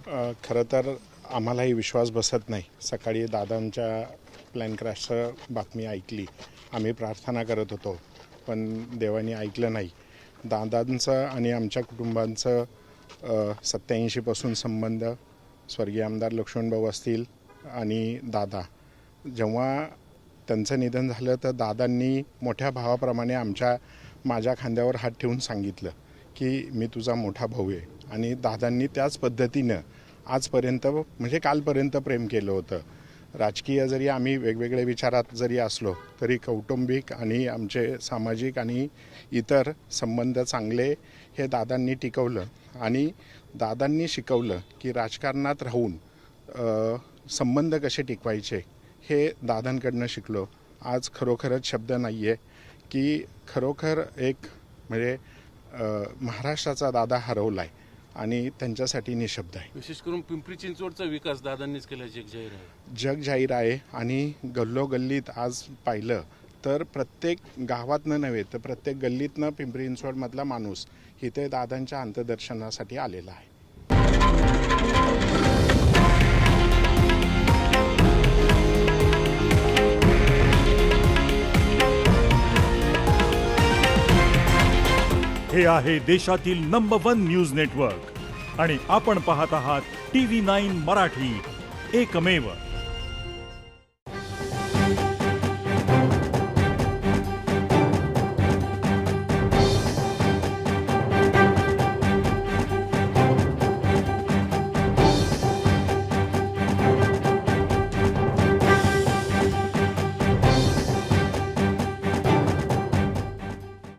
खरं तर आम्हालाही विश्वास बसत नाही. सकाळी दादांच्या प्लॅन क्रॅशचं बातमी ऐकली. आम्ही प्रार्थना करत होतो, पण देवाने ऐकलं नाही. दादांचं आणि आमच्या कुटुंबांचं 87 संबंध, स्वर्गीय आमदार लक्ष्मणभाऊ असतील आणि दादा, जेव्हा त्यांचं निधन झालं तर दादांनी मोठ्या भावाप्रमाणे माझ्या खांद्यावर हात ठेवून सांगितलं की मी तुझा मोठा भाऊ आहे. आणि दादांनी त्याच पद्धतीनं आजपर्यंत म्हणजे कालपर्यंत प्रेम केलं होतं. राजकीय जरी आम्ही वेगवेगळ्या विचारात जरी असलो तरी कौटुंबिक आणि आमचे सामाजिक आणि इतर संबंध चांगले हे दादांनी टिकवलं. आणि दादांनी शिकवलं की राजकारणात राहून संबंध कसे टिकवायचे हे दादांकडनं शिकलो. आज खरोखरच शब्द नाही आहे की खरोखर एक म्हणजे महाराष्ट्राचा दादा हरवला आहे आणि त्यांच्यासाठी निशब्द आहे. विशेष करून पिंपरी चिंचवडचा विकास दादांनीच केला, जग जाहीर आहे. आणि गल्लोगल्लीत आज पाहिलं तर प्रत्येक गावातनं नव्हे तर प्रत्येक गल्लीतनं पिंपरी चिंचवडमधला माणूस इथे दादांच्या अंत्यदर्शनासाठी आलेला आहे. हे आहे देशातील नंबर 1 न्यूज नेटवर्क आणि आपण पाहत आहात TV9 मराठी, एकमेव.